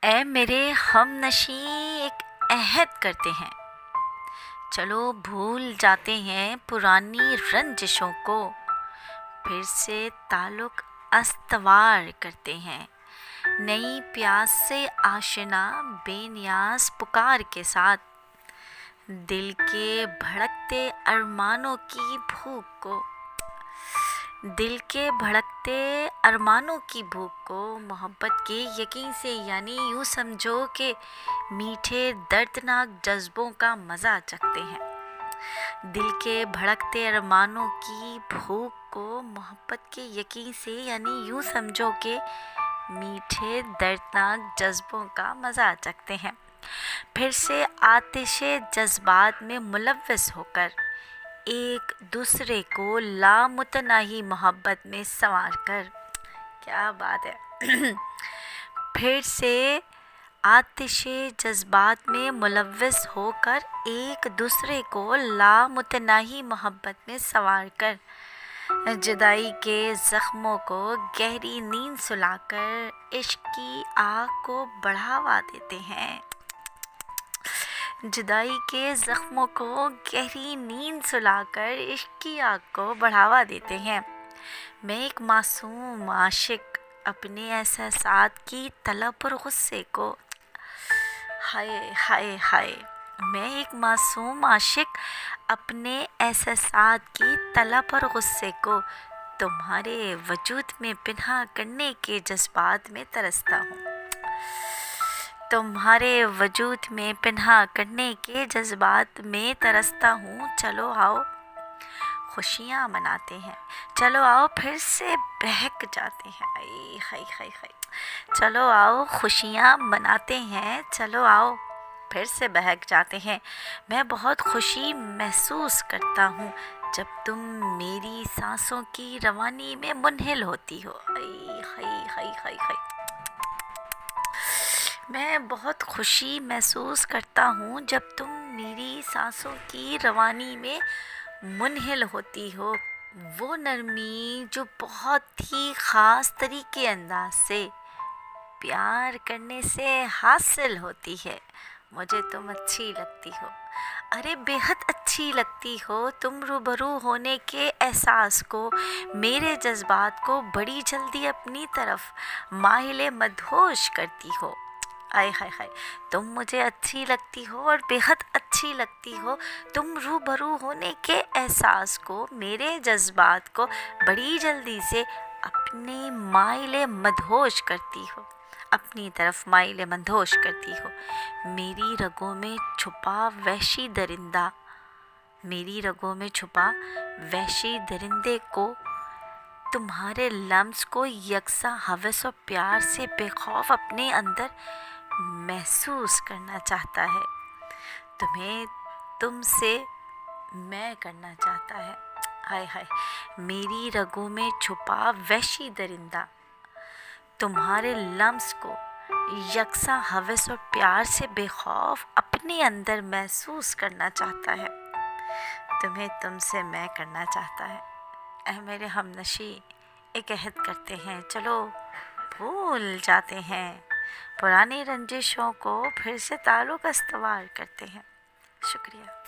اے میرے ہم نشیں ایک عہد کرتے ہیں، چلو بھول جاتے ہیں پرانی رنجشوں کو، پھر سے تعلق استوار کرتے ہیں، نئی پیاس سے آشنا بے نیاز پکار کے ساتھ، دل کے بھڑکتے ارمانوں کی بھوک کو، دل کے بھڑکتے ارمانوں کی بھوک کو محبت کے یقین سے، یعنی یوں سمجھو کہ میٹھے دردناک جذبوں کا مزہ چکھتے ہیں۔ دل کے بھڑکتے ارمانوں کی بھوک کو محبت کے یقین سے، یعنی یوں سمجھو کہ میٹھے دردناک جذبوں کا مزہ چکھتے ہیں، پھر سے آتش جذبات میں ملوث ہو کر، ایک دوسرے کو لامتناہی محبت میں سنوار کر، کیا بات ہے، پھر سے آتش جذبات میں ملوث ہو کر ایک دوسرے کو لامتناہی محبت میں سنوار کر، جدائی کے زخموں کو گہری نیند سلا کر عشق کی آگ کو بڑھاوا دیتے ہیں، جدائی کے زخموں کو گہری نیند سلا کر عشق کی آگ کو بڑھاوا دیتے ہیں۔ میں ایک معصوم عاشق اپنے احساسات کی طلب اور غصے کو، ہائے ہائے ہائے، میں ایک معصوم عاشق اپنے احساسات کی طلب اور غصے کو تمہارے وجود میں پنہاں کرنے کے جذبات میں ترستا ہوں، تمہارے وجود میں پنہاں کرنے کے جذبات میں ترستا ہوں۔ چلو آؤ خوشیاں مناتے ہیں، چلو آؤ پھر سے بہک جاتے ہیں، آئے ہائے ہائے ہائے، چلو آؤ خوشیاں مناتے ہیں، چلو آؤ پھر سے بہک جاتے ہیں۔ میں بہت خوشی محسوس کرتا ہوں جب تم میری سانسوں کی روانی میں منحل ہوتی ہو، آئے ہائے ہائے ہائے ہائے، میں بہت خوشی محسوس کرتا ہوں جب تم میری سانسوں کی روانی میں منحل ہوتی ہو، وہ نرمی جو بہت ہی خاص طریقے انداز سے پیار کرنے سے حاصل ہوتی ہے۔ مجھے تم اچھی لگتی ہو، ارے بے حد اچھی لگتی ہو، تم روبرو ہونے کے احساس کو، میرے جذبات کو بڑی جلدی اپنی طرف مائل مدہوش کرتی ہو، آئے ہائے ہائے، تم مجھے اچھی لگتی ہو اور بے حد اچھی لگتی ہو، تم روبرو ہونے کے احساس کو، میرے جذبات کو بڑی جلدی سے اپنے مائل مدہوش کرتی ہو، اپنی طرف مائل مدہوش کرتی ہو۔ میری رگوں میں چھپا وحشی درندہ، میری رگوں میں چھپا وحشی درندے کو تمہارے لمس کو یکساں ہوس و پیار سے بے خوف اپنے اندر محسوس کرنا چاہتا ہے، تمہیں تم سے میں کرنا چاہتا ہے، ہائے ہائے، میری رگوں میں چھپا وحشی درندہ تمہارے لمس کو یکساں ہوس اور پیار سے بے خوف اپنے اندر محسوس کرنا چاہتا ہے، تمہیں تم سے میں کرنا چاہتا ہے۔ اے میرے ہم نشیں ایک عہد کرتے ہیں، چلو بھول جاتے ہیں پرانی رنجشوں کو، پھر سے تعلق استوار کرتے ہیں۔ شکریہ۔